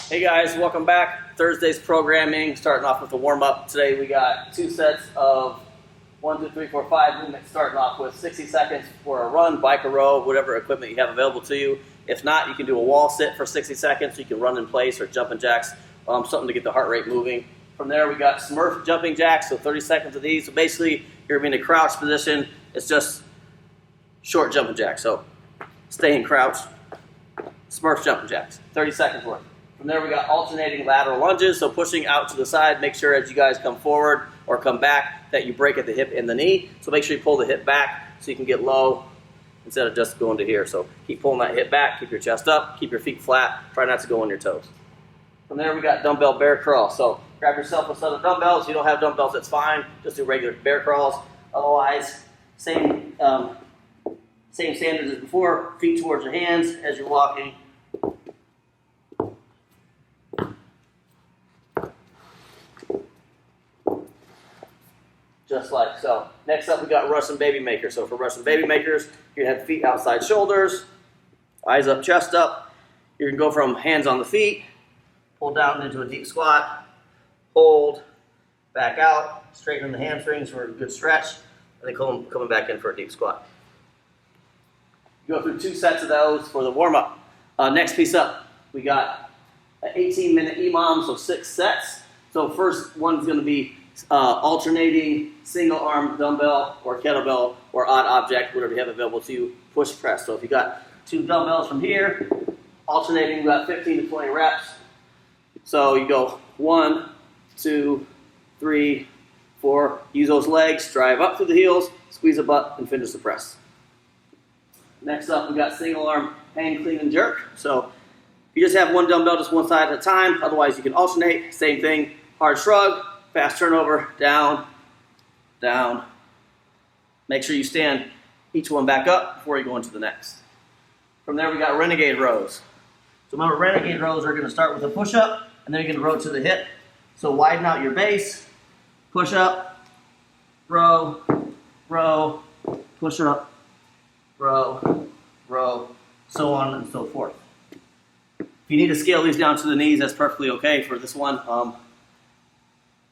Hey guys, welcome back. Thursday's programming, starting off with a warm-up. Today we got 2 sets of 1, 2, 3, 4, 5 movements, starting off with 60 seconds for a run, bike, or row, whatever equipment you have available to you. If not, you can do a wall sit for 60 seconds. So you can run in place or jumping jacks, something to get the heart rate moving. From there, we got Smurf jumping jacks, so 30 seconds of these. So basically, you're going to be in a crouch position. It's just short jumping jacks. So stay in crouch, Smurf jumping jacks, 30 seconds worth. From there, we got alternating lateral lunges, so pushing out to the side. Make sure as you guys come forward or come back that you break at the hip and the knee. So make sure you pull the hip back so you can get low instead of just going to here. So keep pulling that hip back, keep your chest up, keep your feet flat. Try not to go on your toes. From there, we got dumbbell bear crawl. So grab yourself a set of dumbbells. If you don't have dumbbells, that's fine. Just do regular bear crawls. Otherwise, same standards as before. Feet towards your hands as you're walking. Just like so. Next up, we got Russian baby maker. So for Russian baby makers, you're gonna have feet outside shoulders, eyes up, chest up. You're gonna go from hands on the feet, pull down into a deep squat, hold, back out, straighten the hamstrings for a good stretch, and then coming back in for a deep squat. You go through 2 sets of those for the warm-up. Next piece up, we got an 18-minute EMOM, so 6 sets. So first one's gonna be alternating single arm dumbbell or kettlebell or odd object, whatever you have available to you, push press. So if you got 2 dumbbells from here, alternating about 15 to 20 reps. So you go 1, 2, 3, 4, use those legs, drive up through the heels, squeeze the butt, and finish the press. Next up, we got single arm hang, clean, and jerk. So you just have 1 dumbbell, just one side at a time. Otherwise, you can alternate. Same thing, hard shrug, fast turnover, down, down. Make sure you stand each one back up before you go into the next. From there, we got renegade rows. So remember, renegade rows are going to start with a push-up, and then you're going to row to the hip. So widen out your base, push up, row, row, push up, row, row, so on and so forth. If you need to scale these down to the knees, that's perfectly okay for this one.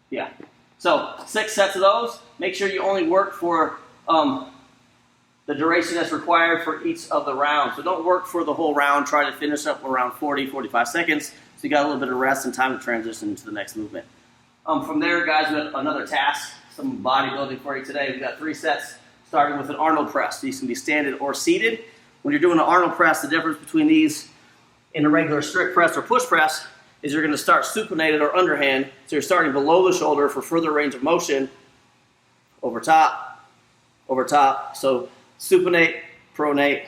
Yeah, so 6 sets of those. Make sure you only work for the duration that's required for each of the rounds. So don't work for the whole round. Try to finish up around 40, 45 seconds. So you got a little bit of rest and time to transition into the next movement. From there, guys, we have another task, some bodybuilding for you today. We've got 3 sets, starting with an Arnold press. These can be standing or seated. When you're doing an Arnold press, the difference between these and a regular strict press or push press is you're going to start supinated or underhand. So you're starting below the shoulder for further range of motion. Over top, over top. So supinate, pronate,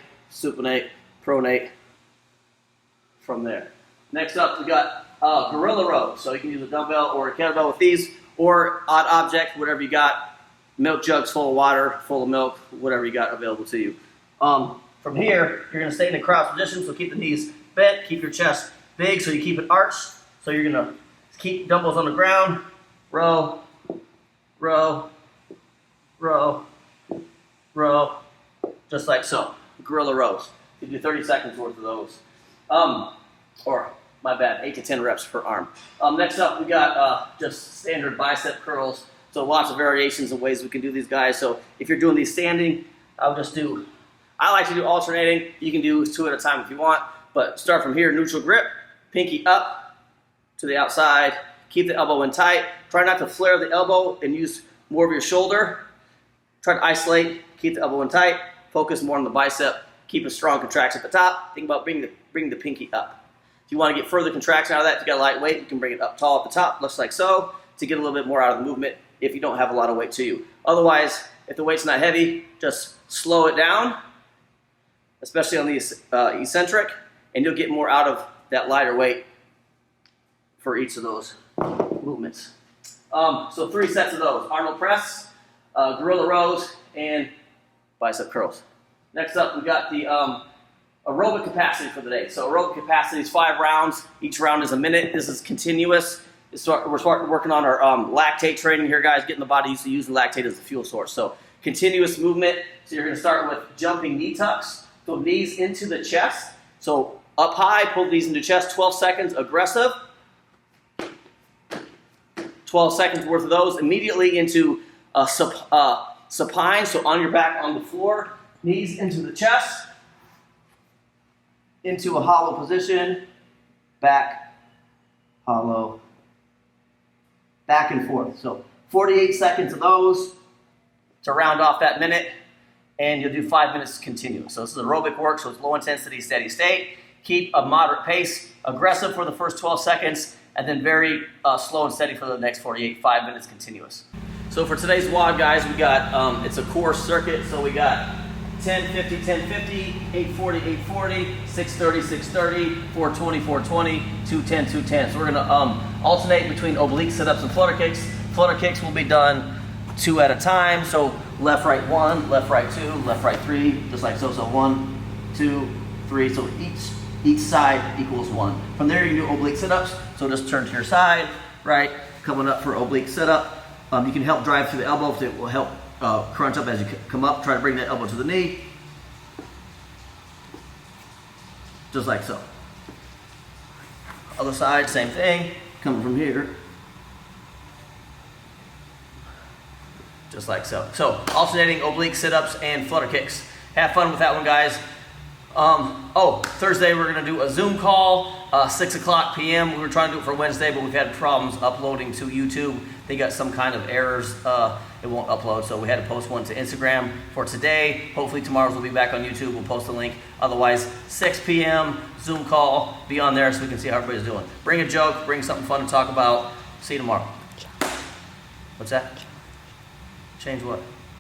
from there. Next up, we got gorilla row. So you can use a dumbbell or a kettlebell with these, or odd object, whatever you got. Milk jugs full of water, full of milk, whatever you got available to you. From here, you're going to stay in a crouch position, so keep the knees bent, keep your chest big so you keep it arched. So you're going to keep dumbbells on the ground, row, row, row, row, just like so. Gorilla rows. You do 30 seconds worth of those. Or, my bad, 8 to 10 reps per arm. Next up, we got just standard bicep curls. So lots of variations and ways we can do these guys. So if you're doing these standing, I like to do alternating. You can do 2 at a time if you want. But start from here, neutral grip, pinky up to the outside. Keep the elbow in tight. Try not to flare the elbow and use more of your shoulder. Try to isolate, keep the elbow in tight. Focus more on the bicep. Keep a strong contraction at the top. Think about bring the pinky up. If you want to get further contraction out of that, if you got a light weight, you can bring it up tall at the top, looks like so, to get a little bit more out of the movement if you don't have a lot of weight to you. Otherwise, if the weight's not heavy, just slow it down, especially on the eccentric, and you'll get more out of that lighter weight for each of those movements. So 3 sets of those: Arnold press, gorilla rows, and bicep curls. Next up, we got the aerobic capacity for the day. So aerobic capacity is 5 rounds. Each round is a minute. This is continuous. We're working on our lactate training here, guys, getting the body used to using lactate as a fuel source. So continuous movement. So you're going to start with jumping knee tucks. So knees into the chest. So Up high, pull these into chest, 12 seconds, aggressive. 12 seconds worth of those. Immediately into supine, so on your back on the floor, knees into the chest, into a hollow position, back, hollow, back and forth. So 48 seconds of those to round off that minute, and you'll do 5 minutes continuous. So this is aerobic work, so it's low intensity, steady state. Keep a moderate pace, aggressive for the first 12 seconds, and then very slow and steady for the next 48, 5 minutes continuous. So for today's WOD, guys, we got, it's a core circuit, so we got 10-50, 10-50, 840, 840, 630, 630, 420, 420, 210, 210. So we're gonna alternate between oblique sit-ups and flutter kicks. Flutter kicks will be done 2 at a time. So left, right 1, left, right 2, left, right 3, just like so. So 1, 2, 3. So each side equals 1. From there, you can do oblique sit-ups. So just turn to your side, right? Coming up for oblique sit-up. You can help drive through the elbow. It will help crunch up as you come up. Try to bring that elbow to the knee. Just like so. Other side, same thing. Coming from here. Just like so. So alternating oblique sit-ups and flutter kicks. Have fun with that one, guys. Thursday we're going to do a Zoom call, 6 o'clock p.m. We were trying to do it for Wednesday, but we've had problems uploading to YouTube. They got some kind of errors. It won't upload, so we had to post one to Instagram for today. Hopefully tomorrow's will be back on YouTube. We'll post a link. Otherwise, 6 p.m. Zoom call. Be on there so we can see how everybody's doing. Bring a joke. Bring something fun to talk about. See you tomorrow. What's that? Change what?